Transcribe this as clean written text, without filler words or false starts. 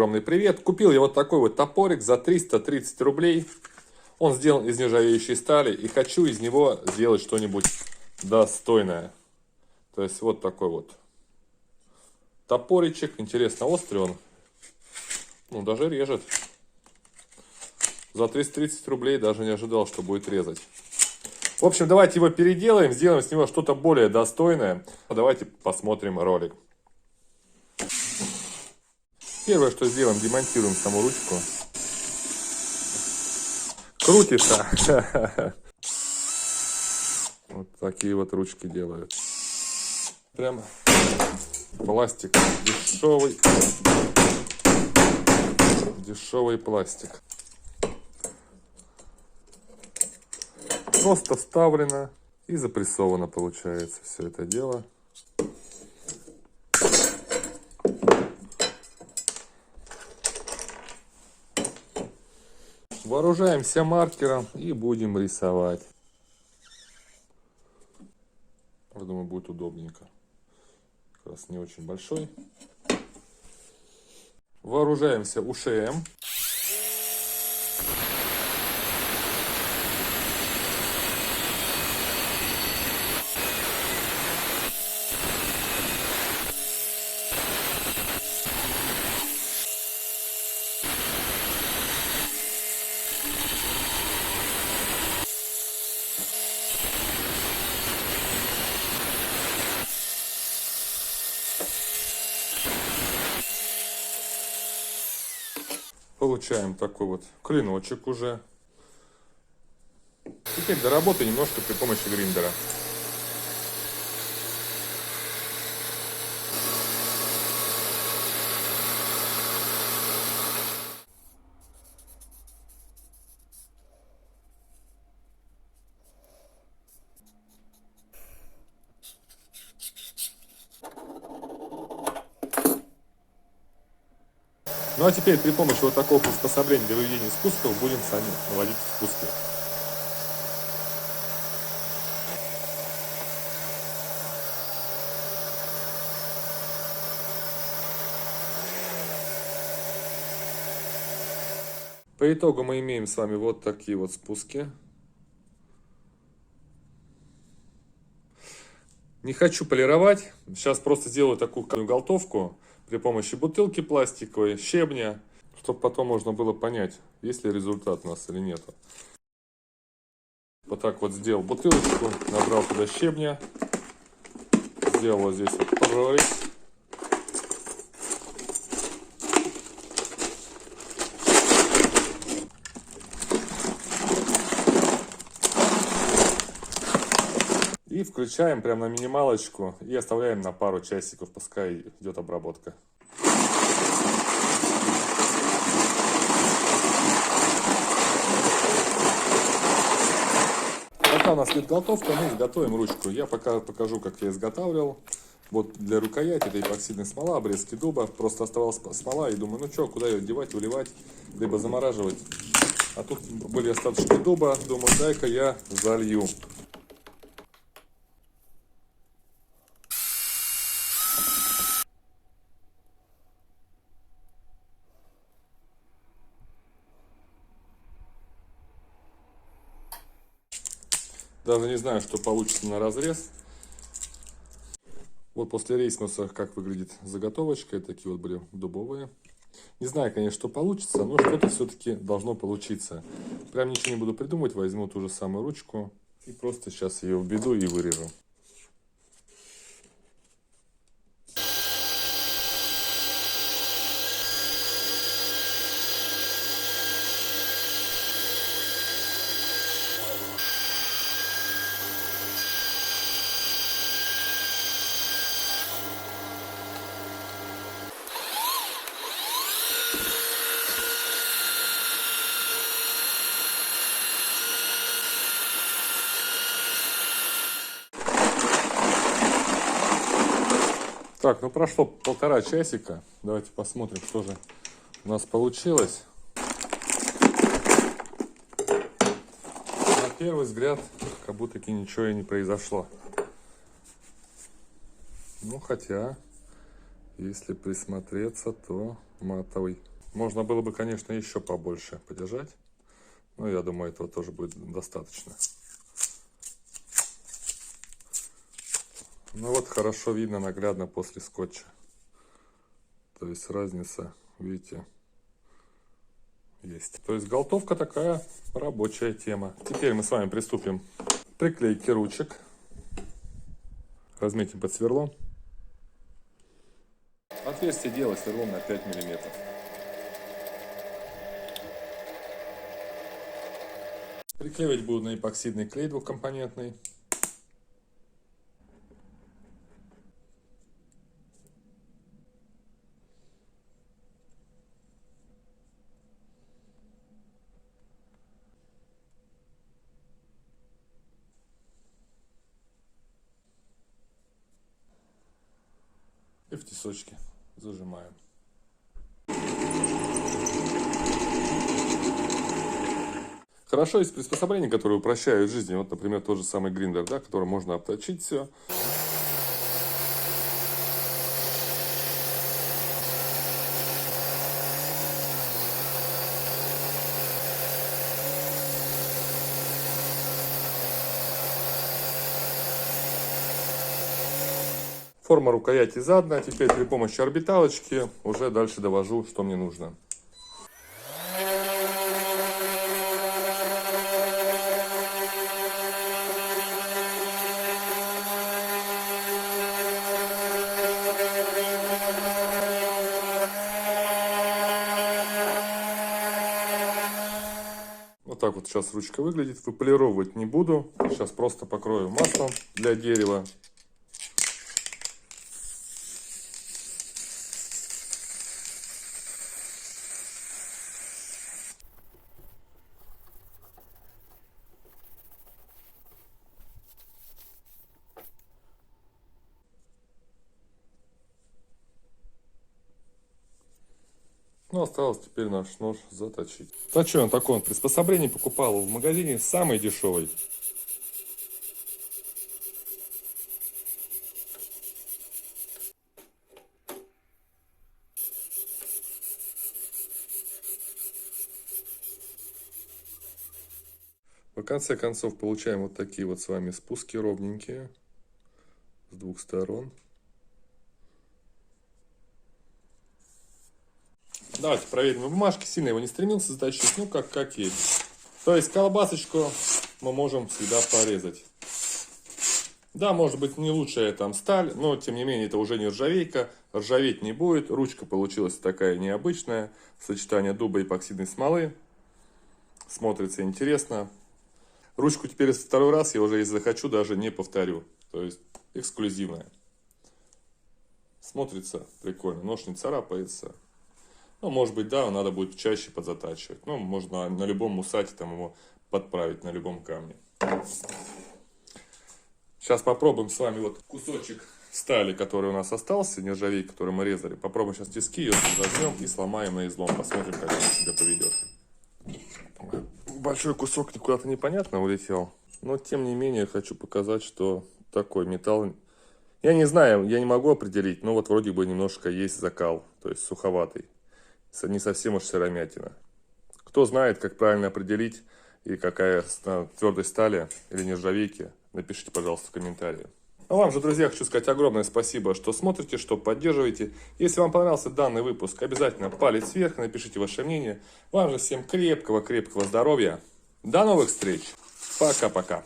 Огромный привет! Купил я вот такой вот топорик за 330 рублей. Он сделан из нержавеющей стали, и хочу из него сделать что-нибудь достойное. То есть вот такой вот топоричек. Интересно, острый он. Ну, даже режет. За 330 рублей даже не ожидал, что будет резать. В общем, давайте его переделаем, сделаем с него что-то более достойное. Давайте посмотрим ролик. Первое, что сделаем, демонтируем саму ручку. Крутится. Вот такие вот ручки делают. Прям пластик. Дешевый пластик. Просто вставлено и запрессовано получается все это дело. Вооружаемся маркером и будем рисовать. Я думаю, будет удобненько. Как раз не очень большой. Вооружаемся УШМ. Получаем такой вот клиночек уже. Теперь доработаем немножко при помощи гриндера. Ну а теперь при помощи вот такого приспособления для выведения спусков будем сами наводить спуски. По итогу мы имеем с вами вот такие вот спуски. Не хочу полировать. Сейчас просто сделаю такую галтовку при помощи бутылки пластиковой, щебня, чтобы потом можно было понять, есть ли результат у нас или нет. Вот так вот сделал бутылочку, набрал туда щебня, сделал вот здесь вот прорезь. И включаем прямо на минималочку и оставляем на пару часиков, пускай идет обработка. Пока у нас идет готовка, мы изготовим ручку. Я пока покажу, как я изготавливал. Вот для рукояти это эпоксидная смола, обрезки дуба. Просто оставалась смола и думаю, ну что, куда ее девать, выливать, либо замораживать. А тут были остаточки дуба, думаю, дай-ка я залью. Даже не знаю, что получится на разрез. Вот после рейсмуса как выглядит заготовочка. Такие вот были дубовые. Не знаю, конечно, что получится, но что-то все-таки должно получиться. Прям ничего не буду придумывать. Возьму ту же самую ручку и просто сейчас ее введу и вырежу. Так, ну прошло полтора часика. Давайте посмотрим, что же у нас получилось. На первый взгляд, как будто ничего и не произошло. Ну, хотя, если присмотреться, то матовый. Можно было бы, конечно, еще побольше подержать. Но я думаю, этого тоже будет достаточно. Ну вот хорошо видно наглядно после скотча. То есть разница, видите, есть. То есть галтовка такая рабочая тема. Теперь мы с вами приступим к приклейке ручек. Разметим под сверлом. Отверстие делаю сверлом на 5 миллиметров. Приклеивать буду на эпоксидный клей двухкомпонентный. И в тесочке зажимаем. Хорошо есть приспособления, которые упрощают жизнь. Вот, например, тот же самый гриндер, да, которым можно обточить все. Форма рукояти задана. Теперь при помощи орбиталочки уже дальше довожу, что мне нужно. Вот так вот сейчас ручка выглядит. Выполировывать не буду. Сейчас просто покрою маслом для дерева. Ну, осталось теперь наш нож заточить. Точу он такое приспособление покупал в магазине, самый дешевый. В конце концов получаем вот такие вот с вами спуски ровненькие с двух сторон. Давайте проверим на бумажке. Сильно его не стремился заточить, ну как есть. То есть колбасочку мы можем всегда порезать. Да, может быть не лучшая там сталь, но тем не менее это уже не ржавейка. Ржаветь не будет. Ручка получилась такая необычная. Сочетание дуба и эпоксидной смолы. Смотрится интересно. Ручку теперь второй раз я уже, если захочу, даже не повторю. То есть эксклюзивная. Смотрится прикольно. Нож не царапается. Ну, может быть, да, надо будет чаще подзатачивать. Ну, можно на любом мусате там его подправить, на любом камне. Сейчас попробуем с вами вот кусочек стали, который у нас остался, нержавейка, который мы резали. Попробуем сейчас тиски, ее зажмем и сломаем на излом. Посмотрим, как он себя поведет. Большой кусок куда-то непонятно улетел. Но, тем не менее, хочу показать, что такой металл... Я не знаю, я не могу определить, но вот вроде бы немножко есть закал, то есть суховатый. Не совсем уж сыромятина. Кто знает, как правильно определить и какая твердость стали или нержавейки, напишите, пожалуйста, в комментарии. А вам же, друзья, хочу сказать огромное спасибо, что смотрите, что поддерживаете. Если вам понравился данный выпуск, обязательно палец вверх, напишите ваше мнение. Вам же всем крепкого-крепкого здоровья. До новых встреч. Пока-пока.